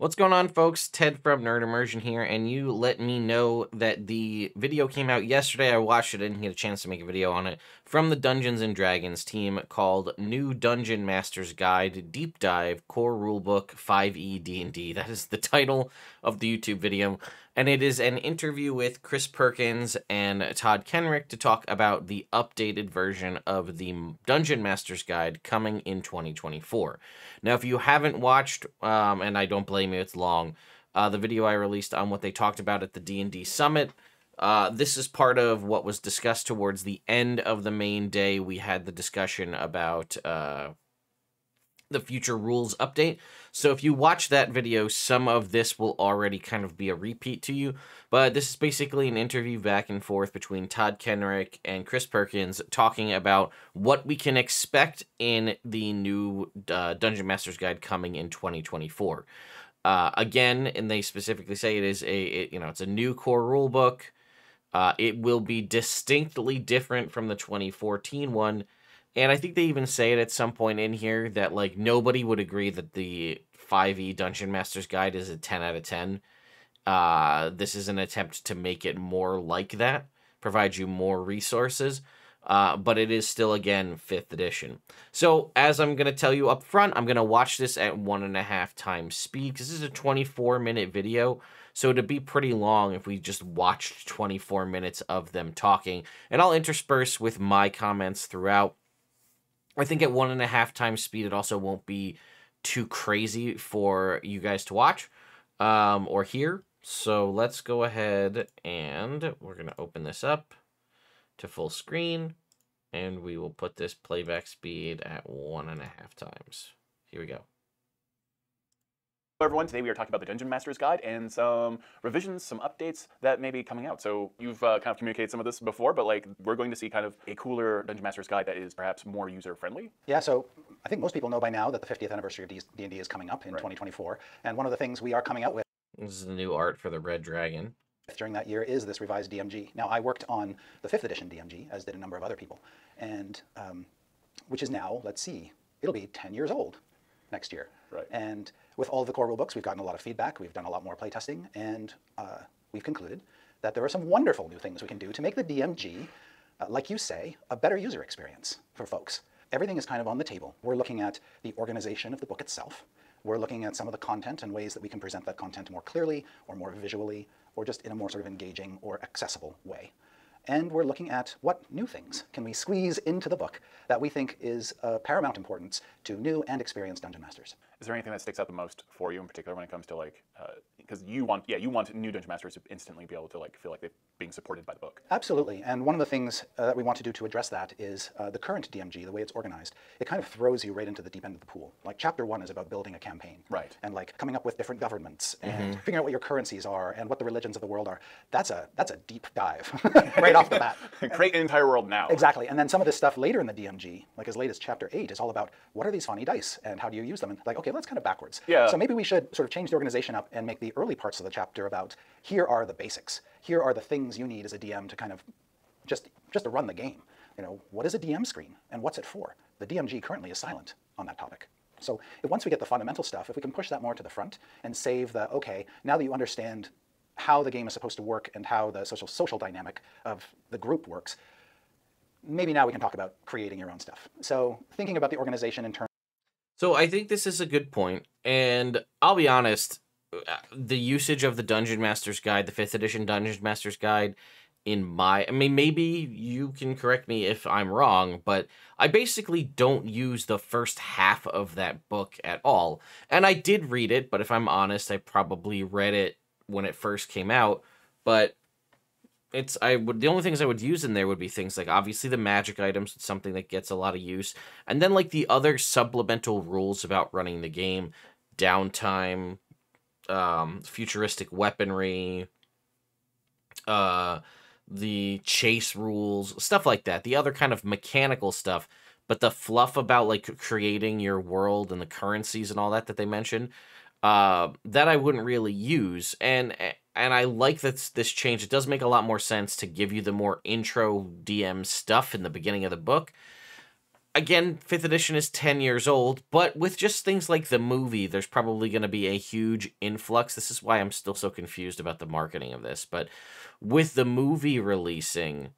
What's going on, folks? Ted from Nerd Immersion here, and you let me know that the video came out yesterday. I watched it and didn't get a chance to make a video on it, from the Dungeons & Dragons team, called New Dungeon Master's Guide Deep Dive Core Rulebook 5e D&D. That is the title of the YouTube video, and it is an interview with Chris Perkins and Todd Kenrick to talk about the updated version of the Dungeon Master's Guide coming in 2024. Now, if you haven't watched, and I don't blame you, it's long, the video I released on what they talked about at the D&D Summit, this is part of what was discussed towards the end of the main day. We had the discussion about the future rules update. So if you watch that video, some of this will already kind of be a repeat to you. But this is basically an interview back and forth between Todd Kenrick and Chris Perkins talking about what we can expect in the new Dungeon Master's Guide coming in 2024. Again, and they specifically say it is it's a new core rule book. It will be distinctly different from the 2014 one. And I think they even say it at some point in here that, like, nobody would agree that the 5e Dungeon Master's Guide is a 10 out of 10. This is an attempt to make it more like that, provide you more resources, but it is still, again, 5th edition. So, as I'm going to tell you up front, I'm going to watch this at 1.5 times speed, because this is a 24-minute video, so it'd be pretty long if we just watched 24 minutes of them talking. And I'll intersperse with my comments throughout. I think at 1.5 times speed, it also won't be too crazy for you guys to watch or hear. So let's go ahead and we're going to open this up to full screen, and we will put this playback speed at 1.5 times. Here we go. Hello everyone, today we are talking about the Dungeon Master's Guide and some revisions, some updates that may be coming out. So you've kind of communicated some of this before, but like we're going to see kind of a cooler Dungeon Master's Guide that is perhaps more user-friendly. Yeah, so I think most people know by now that the 50th anniversary of D&D is coming up in 2024. And one of the things we are coming out with This is the new art for the Red Dragon during that year is this revised DMG. Now, I worked on the 5th edition DMG, as did a number of other people, and which is now, let's see, it'll be 10 years old next year. Right. And with all of the core rulebooks, we've gotten a lot of feedback, we've done a lot more playtesting, and we've concluded that there are some wonderful new things we can do to make the DMG, like you say, a better user experience for folks. Everything is kind of on the table. We're looking at the organization of the book itself. We're looking at some of the content and ways that we can present that content more clearly or more visually or just in a more sort of engaging or accessible way. And we're looking at what new things can we squeeze into the book that we think is of paramount importance to new and experienced dungeon masters. Is there anything that sticks out the most for you in particular when it comes to like, because you want new Dungeon Masters to instantly be able to like feel like they're being supported by the book. Absolutely, and one of the things that we want to do to address that is the current DMG, the way it's organized, it kind of throws you right into the deep end of the pool. Like chapter 1 is about building a campaign. Right. And like coming up with different governments and figuring out what your currencies are and what the religions of the world are. That's a deep dive right off the bat. Create an entire world now. Exactly, and then some of this stuff later in the DMG, like as late as chapter 8, is all about what are these funny dice and how do you use them? And like, okay, that's kind of backwards. Yeah. So maybe we should sort of change the organization up and make the early parts of the chapter about here are the basics. Here are the things you need as a DM to kind of just to run the game. You know, what is a DM screen and what's it for? The DMG currently is silent on that topic. So once we get the fundamental stuff, if we can push that more to the front and save the, okay, now that you understand how the game is supposed to work and how the social dynamic of the group works, maybe now we can talk about creating your own stuff. So thinking about the organization in terms. So I think this is a good point, and I'll be honest, the usage of the Dungeon Master's Guide, the 5th edition Dungeon Master's Guide, maybe you can correct me if I'm wrong, but I basically don't use the first half of that book at all. And I did read it, but if I'm honest, I probably read it when it first came out, but the only things I would use in there would be things like, obviously, the magic items, it's something that gets a lot of use, and then like the other supplemental rules about running the game, downtime, futuristic weaponry, the chase rules, stuff like that, the other kind of mechanical stuff, but the fluff about like creating your world and the currencies and all that they mentioned, that I wouldn't really use, and I like this change. It does make a lot more sense to give you the more intro DM stuff in the beginning of the book. again, 5th edition is 10 years old, but with just things like the movie, there's probably going to be a huge influx. This is why I'm still so confused about the marketing of this, but with the movie releasing,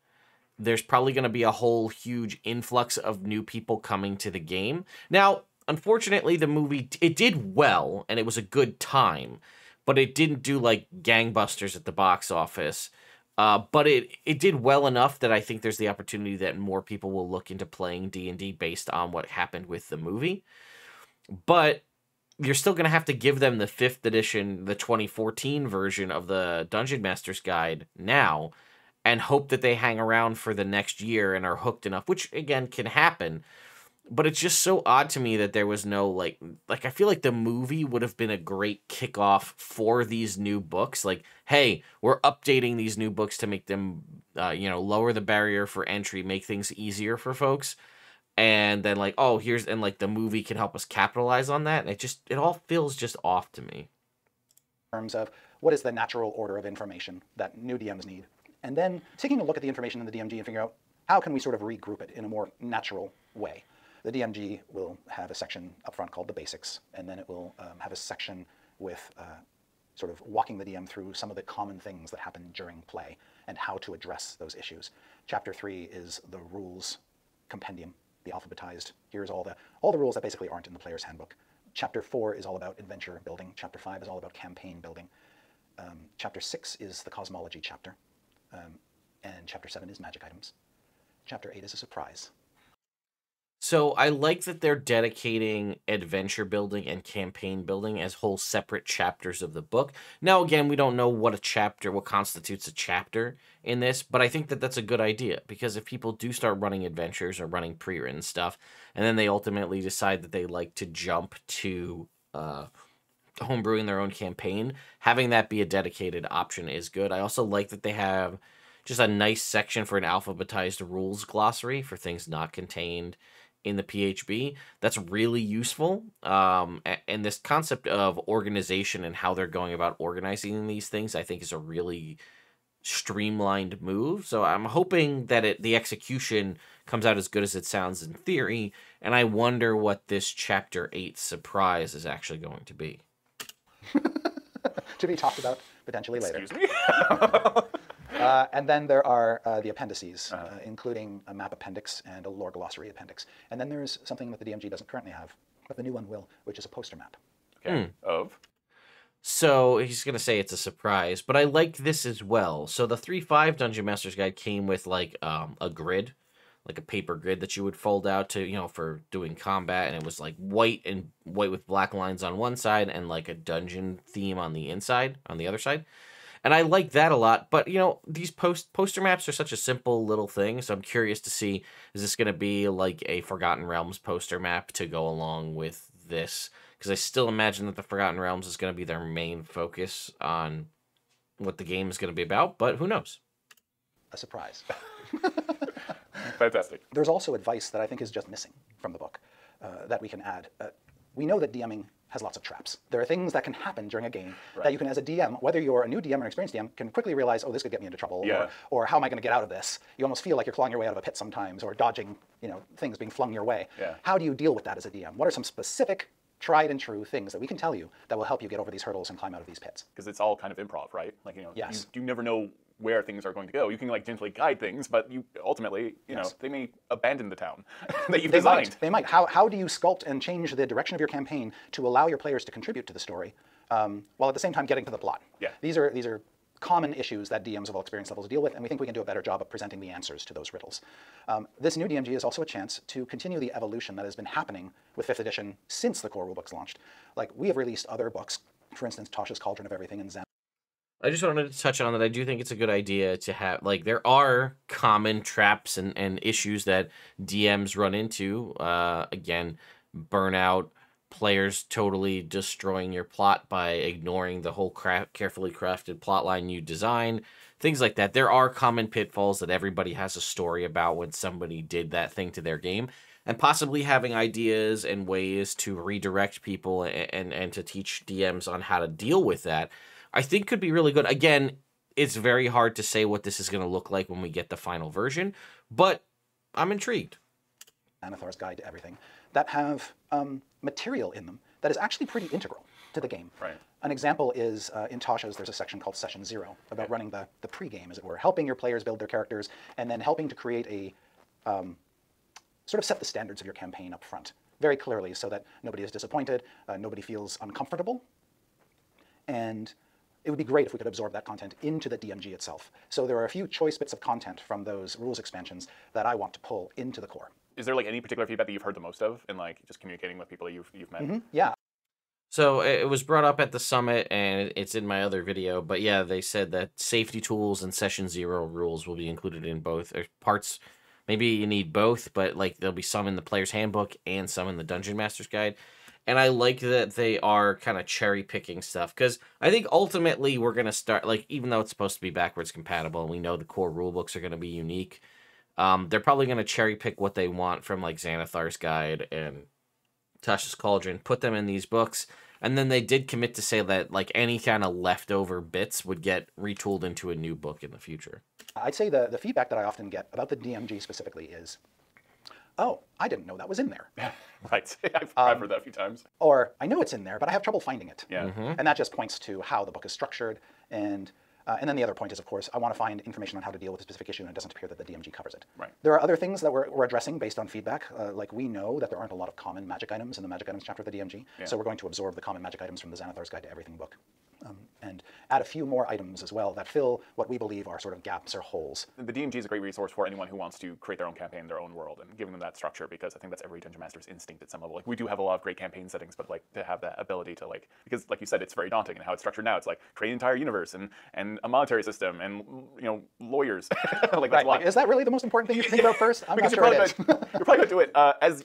there's probably going to be a whole huge influx of new people coming to the game. Now, unfortunately, the movie, it did well, and it was a good time, but it didn't do, like, gangbusters at the box office. But it did well enough that I think there's the opportunity that more people will look into playing D&D based on what happened with the movie. But you're still going to have to give them the 5th edition, the 2014 version of the Dungeon Master's Guide now, and hope that they hang around for the next year and are hooked enough, which, again, can happen. But it's just so odd to me that there was no, like I feel like the movie would have been a great kickoff for these new books. Like, hey, we're updating these new books to make them, lower the barrier for entry, make things easier for folks. And then, like, oh, the movie can help us capitalize on that. And it all feels just off to me. In terms of what is the natural order of information that new DMs need. And then taking a look at the information in the DMG and figure out how can we sort of regroup it in a more natural way. The DMG will have a section up front called the basics, and then it will have a section with sort of walking the DM through some of the common things that happen during play and how to address those issues. Chapter 3 is the rules compendium, the alphabetized. Here's all the rules that basically aren't in the player's handbook. Chapter 4 is all about adventure building. Chapter 5 is all about campaign building. Chapter 6 is the cosmology chapter. And Chapter 7 is magic items. Chapter 8 is a surprise. So I like that they're dedicating adventure building and campaign building as whole separate chapters of the book. Now, again, we don't know what constitutes a chapter in this, but I think that that's a good idea, because if people do start running adventures or running pre-written stuff, and then they ultimately decide that they like to jump to homebrewing their own campaign, having that be a dedicated option is good. I also like that they have just a nice section for an alphabetized rules glossary for things not contained in the PHB. That's really useful. And this concept of organization and how they're going about organizing these things, I think, is a really streamlined move. So I'm hoping that the execution comes out as good as it sounds in theory, and I wonder what this Chapter 8 surprise is actually going to be. To be talked about potentially later. Excuse me? And then there are the appendices, including a map appendix and a lore glossary appendix. And then there's something that the DMG doesn't currently have, but the new one will, which is a poster map. Okay. Of? So he's going to say it's a surprise, but I like this as well. So the 3.5 Dungeon Master's Guide came with like a grid, like a paper grid that you would fold out to, for doing combat. And it was like white with black lines on one side and like a dungeon theme on the other side. And I like that a lot, but, these poster maps are such a simple little thing, so I'm curious to see, is this going to be like a Forgotten Realms poster map to go along with this? Because I still imagine that the Forgotten Realms is going to be their main focus on what the game is going to be about, but who knows? A surprise. Fantastic. There's also advice that I think is just missing from the book that we can add. We know that DMing has lots of traps. There are things that can happen during a game that you can, as a DM, whether you're a new DM or an experienced DM, can quickly realize, oh, this could get me into trouble, or how am I going to get out of this? You almost feel like you're clawing your way out of a pit sometimes, or dodging, things being flung your way. Yeah. How do you deal with that as a DM? What are some specific, tried and true things that we can tell you that will help you get over these hurdles and climb out of these pits? Because it's all kind of improv, right? Like, Yes. you never know where things are going to go. You can gently guide things, but you ultimately, they may abandon the town that you've designed. They might. How do you sculpt and change the direction of your campaign to allow your players to contribute to the story, while at the same time getting to the plot? Yeah. These are common issues that DMs of all experience levels deal with, and we think we can do a better job of presenting the answers to those riddles. This new DMG is also a chance to continue the evolution that has been happening with 5th edition since the core rulebooks launched. Like, we have released other books, for instance, Tasha's Cauldron of Everything and Zen. I just wanted to touch on that. I do think it's a good idea to have, there are common traps and issues that DMs run into. Again, burnout, players totally destroying your plot by ignoring the whole carefully crafted plot line you designed, things like that. There are common pitfalls that everybody has a story about when somebody did that thing to their game, and possibly having ideas and ways to redirect people and to teach DMs on how to deal with that, I think could be really good. Again, it's very hard to say what this is going to look like when we get the final version, but I'm intrigued. Anathar's Guide to Everything, that have material in them that is actually pretty integral to the game. Right. An example is in Tasha's, there's a section called Session 0 about running the pre-game, as it were, helping your players build their characters, and then helping to create a sort of set the standards of your campaign up front very clearly so that nobody is disappointed, nobody feels uncomfortable. And it would be great if we could absorb that content into the DMG itself. So there are a few choice bits of content from those rules expansions that I want to pull into the core. Is there like any particular feedback that you've heard the most of in like just communicating with people you've met? Mm-hmm. Yeah. So it was brought up at the summit, and it's in my other video. But yeah, they said that safety tools and Session 0 rules will be included in both. There's parts, maybe you need both, but like there'll be some in the player's handbook and some in the Dungeon Master's Guide. And I like that they are kind of cherry picking stuff, because I think ultimately we're going to start, like, even though it's supposed to be backwards compatible and we know the core rulebooks are going to be unique, they're probably going to cherry pick what they want from like Xanathar's Guide and Tasha's Cauldron, put them in these books. And then they did commit to say that like any kind of leftover bits would get retooled into a new book in the future. I'd say the feedback that I often get about the DMG specifically is, oh, I didn't know that was in there. Right. I've heard that a few times. Or, I know it's in there, but I have trouble finding it. Yeah. And that just points to how the book is structured. And then the other point is, of course, I want to find information on how to deal with a specific issue, and it doesn't appear that the DMG covers it. Right. There are other things that we're addressing based on feedback. Like we know that there aren't a lot of common magic items in the magic items chapter of the DMG, so we're going to absorb the common magic items from the Xanathar's Guide to Everything book. And add a few more items as well that fill what we believe are sort of gaps or holes. The DMG is a great resource for anyone who wants to create their own campaign, their own world, and giving them that structure, because I think that's every Dungeon Master's instinct at some level. Like, we do have a lot of great campaign settings, but like to have that ability to like, because like you said, it's very daunting, and how it's structured now, it's like create an entire universe and a monetary system and, you know, lawyers. Like, that's a lot. Like, is that really the most important thing you should think about first? I'm Because not sure it is. you're probably going to do it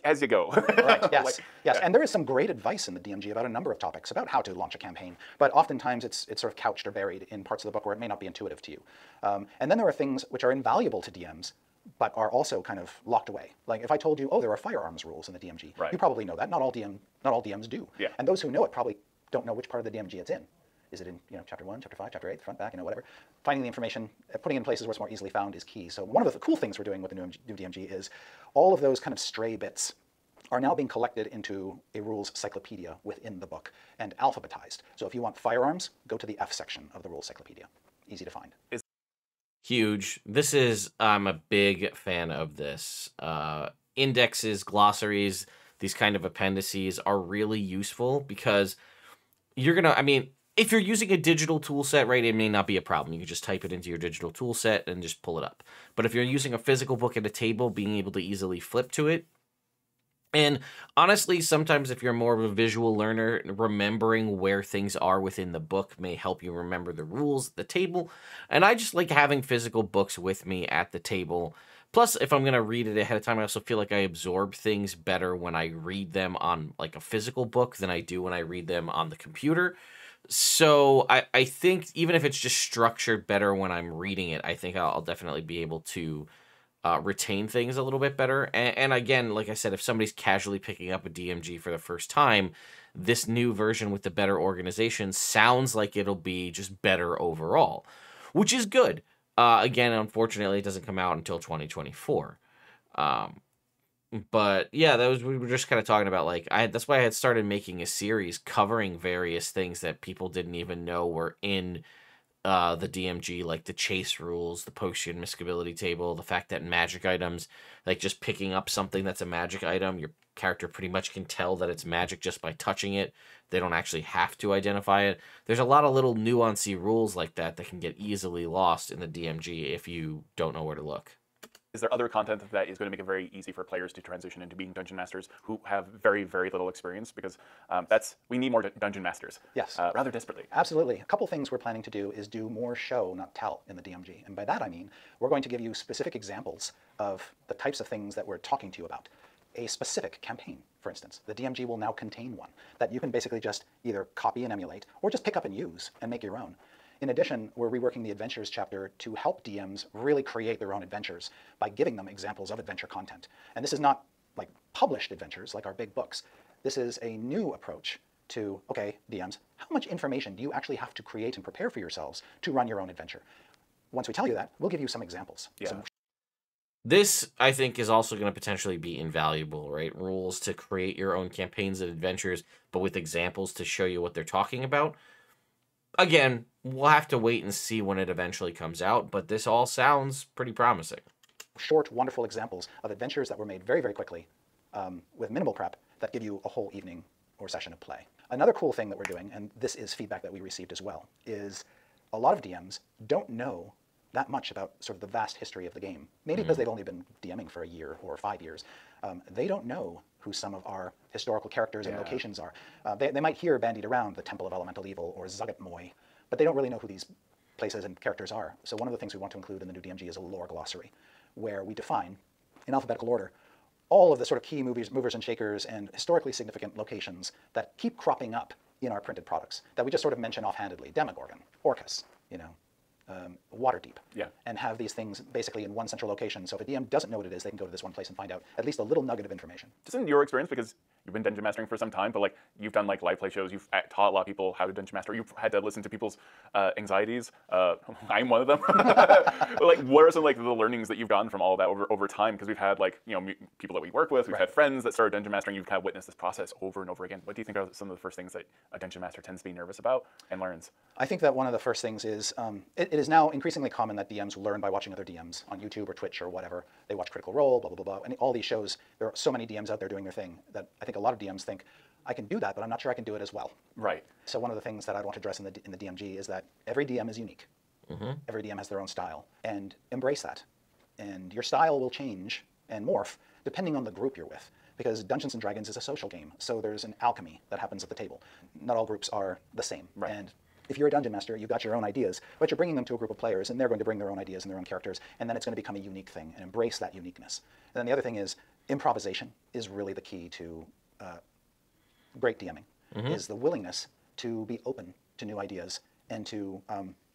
as you go. Right, yes, Like, yes. And there is some great advice in the DMG about a number of topics about how to launch a campaign, but oftentimes it's sort of couched or buried in parts of the book where it may not be intuitive to you. And then there are things which are invaluable to DMs, but are also kind of locked away. Like if I told you, oh, there are firearms rules in the DMG, right. You probably know that. Not all DMs do. Yeah. And those who know it probably don't know which part of the DMG it's in. Is it in, you know, chapter 1, chapter 5, chapter 8, front, back, you know, whatever. Finding the information, putting it in places where it's more easily found is key. So one of the cool things we're doing with the new DMG is all of those kind of stray bits are now being collected into a rules cyclopedia within the book and alphabetized. So if you want firearms, go to the F section of the rules cyclopedia. Easy to find. Huge. I'm a big fan of this. Indexes, glossaries, these kind of appendices are really useful, because if you're using a digital tool set, right, it may not be a problem. You can just type it into your digital tool set and just pull it up. But if you're using a physical book at a table, being able to easily flip to it. And honestly, sometimes if you're more of a visual learner, remembering where things are within the book may help you remember the rules at the table. And I just like having physical books with me at the table. Plus, if I'm going to read it ahead of time, I also feel like I absorb things better when I read them on like a physical book than I do when I read them on the computer. So I think even if it's just structured better when I'm reading it, I think I'll definitely be able to retain things a little bit better. And again, like I said, if somebody's casually picking up a DMG for the first time, this new version with the better organization sounds like it'll be just better overall, which is good. Again, unfortunately, it doesn't come out until 2024. But yeah, we were just kind of talking about, like, that's why I had started making a series covering various things that people didn't even know were in the DMG, like the chase rules, the potion miscability table, the fact that magic items, like just picking up something that's a magic item, your character pretty much can tell that it's magic just by touching it. They don't actually have to identify it. There's a lot of little nuancy rules like that can get easily lost in the DMG if you don't know where to look. Is there other content that is going to make it very easy for players to transition into being dungeon masters who have very, very little experience? Because we need more dungeon masters. Yes. Rather desperately. Absolutely. A couple things we're planning to do is do more show, not tell, in the DMG. And by that I mean, we're going to give you specific examples of the types of things that we're talking to you about. A specific campaign, for instance. The DMG will now contain one that you can basically just either copy and emulate, or just pick up and use and make your own. In addition, we're reworking the Adventures chapter to help DMs really create their own adventures by giving them examples of adventure content. And this is not like published adventures like our big books. This is a new approach to, okay, DMs, how much information do you actually have to create and prepare for yourselves to run your own adventure? Once we tell you that, we'll give you some examples. Yeah. Some This, I think, is also going to potentially be invaluable, right? Rules to create your own campaigns and adventures, but with examples to show you what they're talking about. Again, we'll have to wait and see when it eventually comes out, but this all sounds pretty promising. Short, wonderful examples of adventures that were made very, very quickly with minimal prep that give you a whole evening or session of play. Another cool thing that we're doing, and this is feedback that we received as well, is a lot of DMs don't know that much about sort of the vast history of the game. Maybe because they've only been DMing for a year or 5 years. They don't know who some of our historical characters and locations are. They might hear bandied around the Temple of Elemental Evil or Zagatmoy, but they don't really know who these places and characters are. So one of the things we want to include in the new DMG is a lore glossary, where we define, in alphabetical order, all of the sort of key movers and shakers and historically significant locations that keep cropping up in our printed products that we just sort of mention offhandedly. Demogorgon, Orcus, Waterdeep, and have these things basically in one central location. So if a DM doesn't know what it is, they can go to this one place and find out at least a little nugget of information. Just in your experience, because you've been dungeon mastering for some time, but like you've done like live play shows, you've taught a lot of people how to dungeon master. You've had to listen to people's anxieties. I'm one of them. Like, what are some like the learnings that you've gotten from all of that over time? Because we've had like people that we work with, we've had friends that started dungeon mastering. You've kind of witnessed this process over and over again. What do you think are some of the first things that a dungeon master tends to be nervous about and learns? I think that one of the first things is it is now increasingly common that DMs learn by watching other DMs on YouTube or Twitch or whatever. They watch Critical Role, blah, blah, blah, blah. And all these shows, there are so many DMs out there doing their thing that I think a lot of DMs think, I can do that, but I'm not sure I can do it as well. Right. So one of the things that I'd want to address in the DMG is that every DM is unique. Every DM has their own style. And embrace that. And your style will change and morph depending on the group you're with. Because Dungeons & Dragons is a social game, so there's an alchemy that happens at the table. Not all groups are the same. Right. And if you're a dungeon master, you've got your own ideas, but you're bringing them to a group of players, and they're going to bring their own ideas and their own characters, and then it's going to become a unique thing, and embrace that uniqueness. And then the other thing is, improvisation is really the key to great DMing, is the willingness to be open to new ideas and to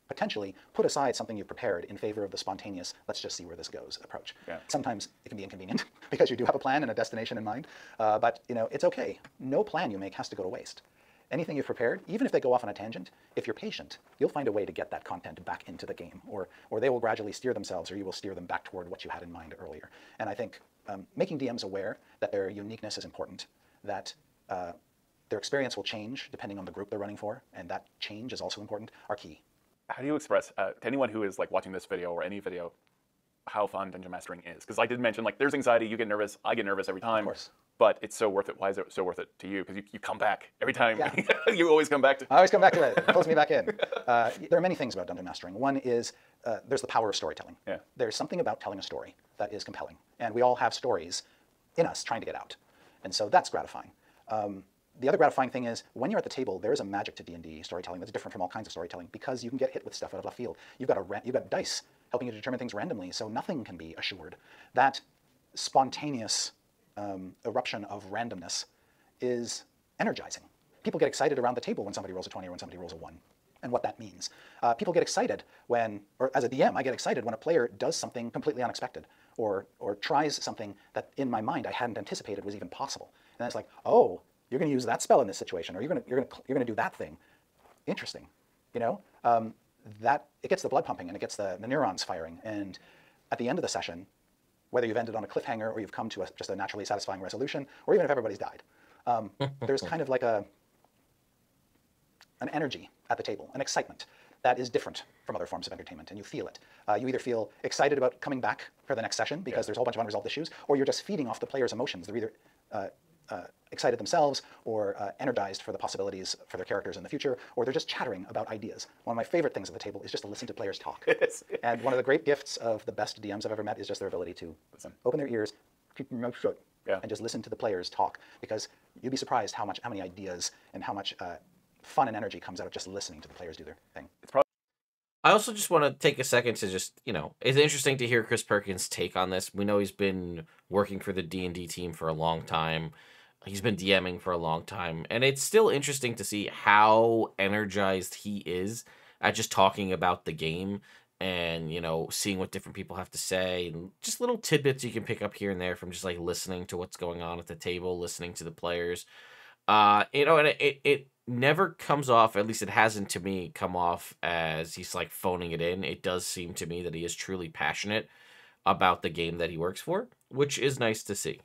potentially put aside something you've prepared in favor of the spontaneous, let's just see where this goes approach. Yeah. Sometimes it can be inconvenient because you do have a plan and a destination in mind, but it's okay. No plan you make has to go to waste. Anything you've prepared, even if they go off on a tangent, if you're patient, you'll find a way to get that content back into the game, or they will gradually steer themselves, or you will steer them back toward what you had in mind earlier. And I think making DMs aware that their uniqueness is important, that their experience will change depending on the group they're running for, and that change is also important, are key. How do you express to anyone who is like watching this video or any video how fun dungeon mastering is? Because I did mention like there's anxiety, you get nervous, I get nervous every time. Of course. But it's so worth it. Why is it so worth it to you? Because you come back every time. Yeah. You always come back to. I always come back to it. It pulls me back in. There are many things about dungeon mastering. One is there's the power of storytelling. Yeah. There's something about telling a story that is compelling. And we all have stories in us trying to get out. And so that's gratifying. The other gratifying thing is when you're at the table, there is a magic to D&D storytelling that's different from all kinds of storytelling because you can get hit with stuff out of left field. You've got dice helping you to determine things randomly, so nothing can be assured. That spontaneous eruption of randomness is energizing. People get excited around the table when somebody rolls a 20 or when somebody rolls a 1, and what that means. People get excited when, or as a DM, I get excited when a player does something completely unexpected or tries something that in my mind I hadn't anticipated was even possible. And it's like, oh, you're going to use that spell in this situation, or you're going to do that thing. Interesting, that it gets the blood pumping and it gets the neurons firing. And at the end of the session, whether you've ended on a cliffhanger or you've come to just a naturally satisfying resolution, or even if everybody's died, there's kind of like an energy at the table, an excitement that is different from other forms of entertainment, and you feel it. You either feel excited about coming back for the next session because there's a whole bunch of unresolved issues, or you're just feeding off the players' emotions. They're either excited themselves or energized for the possibilities for their characters in the future, or they're just chattering about ideas. One of my favorite things at the table is just to listen to players talk. And one of the great gifts of the best DMs I've ever met is just their ability to open their ears, keep their mouth shut, and just listen to the players talk, because you'd be surprised how many ideas and how much fun and energy comes out of just listening to the players do their thing. I also just want to take a second to just, it's interesting to hear Chris Perkins' take on this. We know he's been working for the D&D team for a long time. He's been DMing for a long time. And it's still interesting to see how energized he is at just talking about the game and, seeing what different people have to say. And just little tidbits you can pick up here and there from just like listening to what's going on at the table, listening to the players. And it never comes off, at least it hasn't to me come off as he's like phoning it in. It does seem to me that he is truly passionate about the game that he works for, which is nice to see.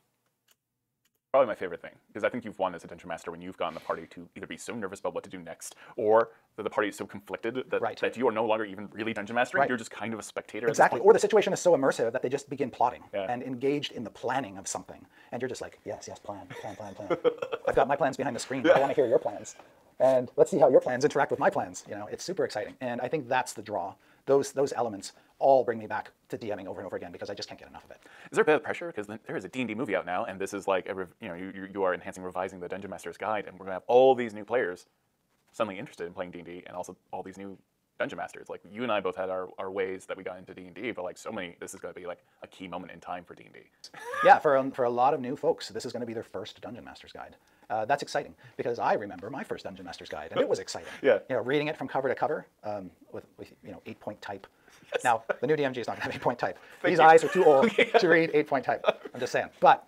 Probably my favorite thing, because I think you've won as a Dungeon Master when you've gotten the party to either be so nervous about what to do next, or that the party is so conflicted that, that you are no longer even really Dungeon Mastering, you're just kind of a spectator. Exactly, or the situation is so immersive that they just begin plotting Yeah. and engaged in the planning of something. And you're just like, yes, yes, plan. I've got my plans behind the screen, but I want to hear your plans. And let's see how your plans interact with my plans. You know, it's super exciting. And I think that's the draw. Those elements all bring me back to DMing over and over again because I just can't get enough of it. Is there a bit of pressure? Because there is a D&D movie out now, and this is like, you are enhancing, revising the Dungeon Master's Guide, and we're going to have all these new players suddenly interested in playing D&D, and also all these new Dungeon Masters. Like, you and I both had our ways that we got into D&D, but like so many, this is going to be like a key moment in time for D&D. Yeah, for a lot of new folks, this is going to be their first Dungeon Master's Guide. That's exciting because I remember my first Dungeon Master's Guide, and it was exciting. Yeah. You know, reading it from cover to cover with 8-point type. Yes. Now the new DMG is not going to have 8-point type. These eyes are too old to read 8-point type. I'm just saying. But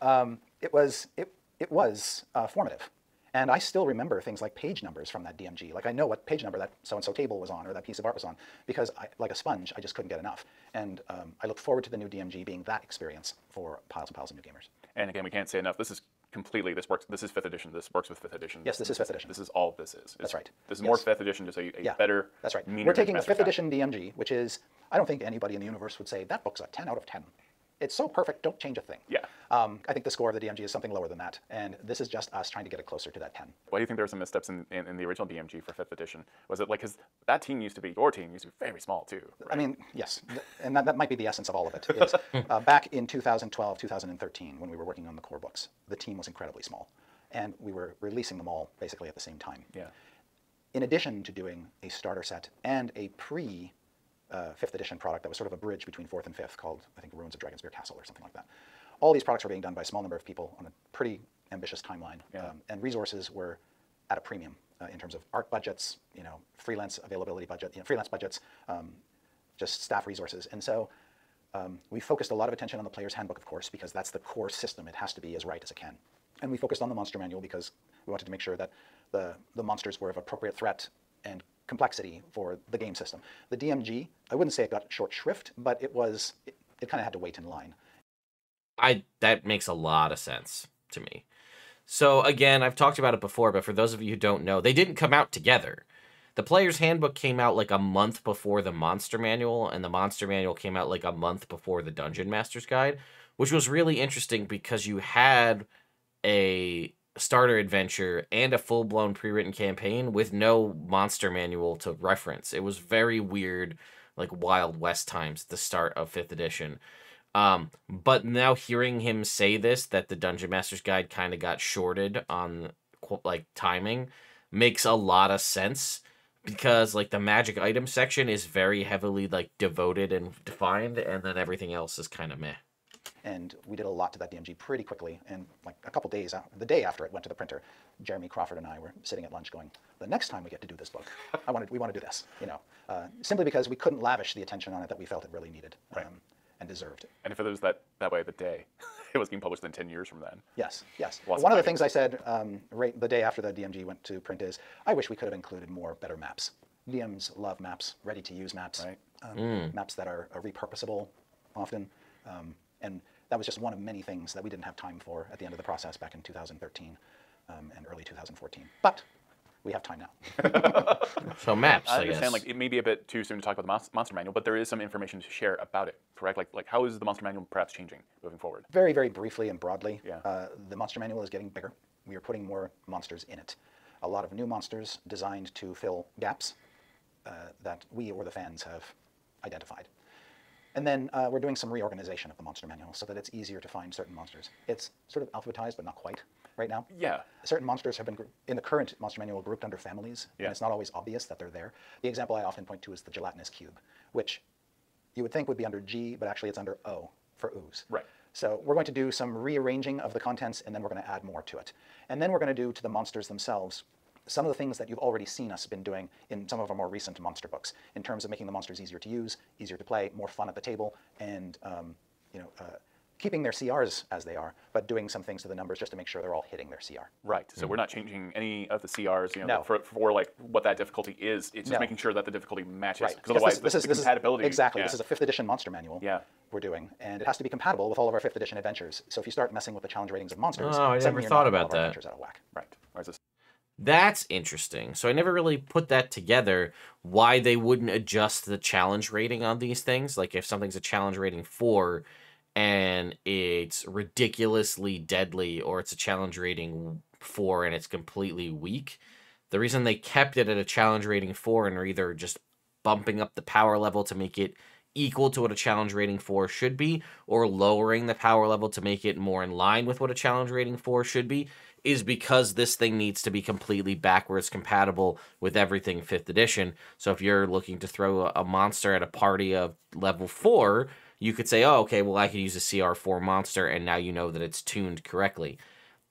it was formative, and I still remember things like page numbers from that DMG. Like I know what page number that so-and-so table was on or that piece of art was on because like a sponge, I just couldn't get enough. And I look forward to the new DMG being that experience for piles and piles of new gamers. And again, we can't say enough. This is completely, this is 5th edition. This works with 5th edition. Yes, this is 5th edition. This is all this is. That's right. This is more 5th edition, just a better, that's right. meaner We're taking the Master 5th Guide. edition DMG, which is, I don't think anybody in the universe would say that book's a 10 out of 10. It's so perfect, don't change a thing. Yeah. I think the score of the DMG is something lower than that, and this is just us trying to get it closer to that 10. Why do you think there were some missteps in the original DMG for 5th edition? Was it like, because that team used to be, your team used to be very small too, right? I mean, yes, and that might be the essence of all of it. Is, back in 2012, 2013, when we were working on the core books, the team was incredibly small, and we were releasing them all basically at the same time. Yeah. In addition to doing a starter set and a pre-5th edition product that was sort of a bridge between 4th and 5th called, I think, Ruins of Dragonspear Castle or something like that. All these products were being done by a small number of people on a pretty ambitious timeline, and resources were at a premium in terms of art budgets, freelance availability budget, freelance budgets, just staff resources. And so we focused a lot of attention on the player's handbook, of course, because that's the core system. It has to be as right as it can. And we focused on the monster manual because we wanted to make sure that the monsters were of appropriate threat and complexity for the game system. The DMG, I wouldn't say it got short shrift, but it kind of had to wait in line. That makes a lot of sense to me. So again, I've talked about it before, but for those of you who don't know, they didn't come out together. The Player's Handbook came out like a month before the Monster Manual, and the Monster Manual came out like a month before the Dungeon Master's Guide, which was really interesting because you had a starter adventure and a full-blown pre-written campaign with no Monster Manual to reference. It was very weird, like Wild West times at the start of 5th edition. But now hearing him say this, that the Dungeon Master's Guide kind of got shorted on like timing, makes a lot of sense because like the magic item section is very heavily like devoted and defined, and then everything else is kind of meh. And we did a lot to that DMG pretty quickly, and like a couple days, the day after it went to the printer, Jeremy Crawford and I were sitting at lunch going, the next time we get to do this book, we want to do this, simply because we couldn't lavish the attention on it that we felt it really needed. And deserved. And if it was that way the day, it was being published in 10 years from then. Yes, yes. Lots One of the of things I said right the day after the DMG went to print is, I wish we could have included more better maps. DMs love maps, ready-to-use maps, maps that are repurposable often. And that was just one of many things that we didn't have time for at the end of the process back in 2013 and early 2014. But we have time now. So maps, I I understand, guess. like, it may be a bit too soon to talk about the Monster Manual, but there is some information to share about it, correct? Like how is the Monster Manual perhaps changing moving forward? Very, very briefly and broadly, Yeah. the Monster Manual is getting bigger. We are putting more monsters in it. A lot of new monsters designed to fill gaps that we or the fans have identified. And then we're doing some reorganization of the Monster Manual so that it's easier to find certain monsters. It's sort of alphabetized, but not quite right now. Yeah. Certain monsters have been, in the current Monster Manual, grouped under families, Yeah. and it's not always obvious that they're there. The example I often point to is the gelatinous cube, which you would think would be under G, but actually it's under O for ooze. Right. So we're going to do some rearranging of the contents, and then we're going to add more to it. And then we're going to do to the monsters themselves some of the things that you've already seen us been doing in some of our more recent monster books, in terms of making the monsters easier to use, easier to play, more fun at the table, and keeping their CRs as they are, but doing some things to the numbers just to make sure they're all hitting their CR. Right. So we're not changing any of the CRs, you know, No. for like what that difficulty is. It's just No. making sure that the difficulty matches. Right. Because otherwise, this is compatibility. exactly. Yeah. This is a 5th edition monster manual. Yeah. We're doing, and it has to be compatible with all of our 5th edition adventures. So if you start messing with the challenge ratings of monsters, Oh, I suddenly never you're thought knocking all about of our that. adventures out of whack. Right. Whereas this, That's interesting. So I never really put that together, why they wouldn't adjust the challenge rating on these things. Like if something's a challenge rating 4 and it's ridiculously deadly, or it's a challenge rating 4 and it's completely weak, the reason they kept it at a challenge rating 4 and are either just bumping up the power level to make it equal to what a challenge rating 4 should be, or lowering the power level to make it more in line with what a challenge rating 4 should be, is because this thing needs to be completely backwards compatible with everything 5th edition. So if you're looking to throw a monster at a party of level 4, you could say, oh, okay, well, I could use a CR4 monster, and now you know that it's tuned correctly.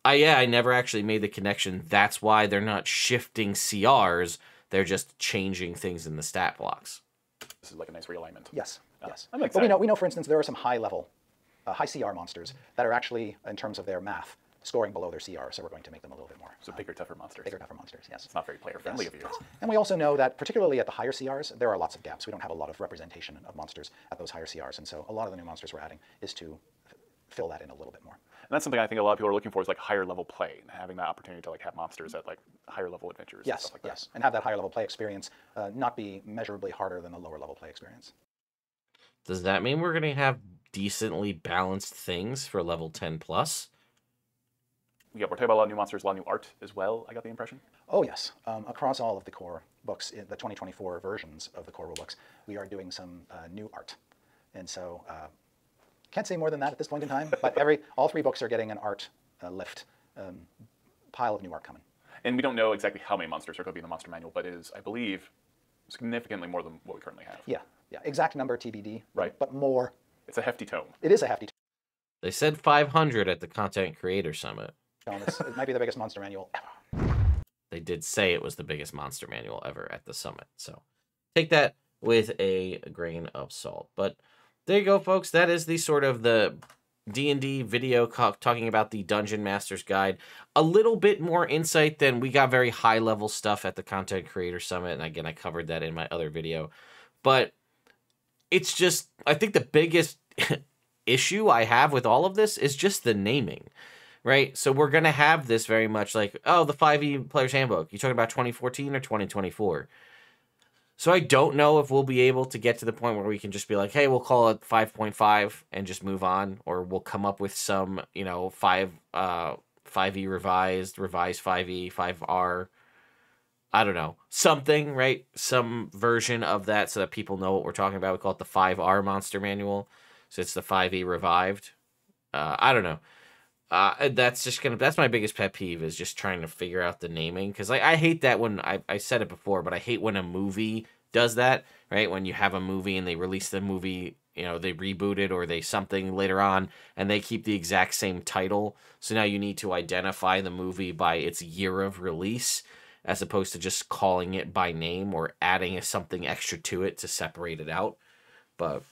I never actually made the connection. That's why they're not shifting CRs. They're just changing things in the stat blocks. is like a nice realignment. Yes, yes. I'm excited. But we know, for instance, there are some high-level, high CR monsters that are actually, in terms of their math, scoring below their CR, so we're going to make them a little bit more. So bigger, tougher monsters. Bigger, tougher monsters, yes. It's not very player-friendly of you. And we also know that, particularly at the higher CRs, there are lots of gaps. We don't have a lot of representation of monsters at those higher CRs, and so a lot of the new monsters we're adding is to fill that in a little bit more. And that's something I think a lot of people are looking for, is like higher level play, and having that opportunity to like have monsters at like higher level adventures and Yes, stuff like that. yes, and have that higher level play experience not be measurably harder than the lower level play experience. Does that mean we're going to have decently balanced things for level 10 plus? Yeah, we're talking about a lot of new monsters, a lot of new art as well, I got the impression. Oh yes, across all of the core books, in the 2024 versions of the core rulebooks, we are doing some new art. And so, can't say more than that at this point in time, but all 3 books are getting an art lift, pile of new art coming. And we don't know exactly how many monsters are going to be in the monster manual, but it is, I believe, significantly more than what we currently have. Yeah, yeah, exact number TBD, Right. but more. It's a hefty tome. It is a hefty They said 500 at the Content Creator Summit. tome. It might be the biggest monster manual ever. They did say it was the biggest monster manual ever at the summit. So take that with a grain of salt. But there you go, folks. That is the sort of the D&D video talking about the Dungeon Master's Guide. A little bit more insight than we got very high-level stuff at the Content Creator Summit. And again, I covered that in my other video. But it's just, I think the biggest issue I have with all of this is just the naming. Right, so we're going to have this very much like, oh, the 5e Player's Handbook. You talking about 2014 or 2024? So I don't know if we'll be able to get to the point where we can just be like, hey, we'll call it 5.5 and just move on. Or we'll come up with some, 5e revised 5e, 5R. I don't know. Something, right? Some version of that so that people know what we're talking about. We call it the 5R Monster Manual. So it's the 5e revived. I don't know. That's my biggest pet peeve, is just trying to figure out the naming. Because I hate that when, I said it before, but I hate when a movie does that, right? When you have a movie and they release the movie, they reboot it or they something later on, and they keep the exact same title. So now you need to identify the movie by its year of release, as opposed to just calling it by name or adding something extra to it to separate it out. But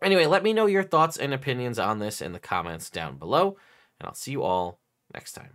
anyway, let me know your thoughts and opinions on this in the comments down below. And I'll see you all next time.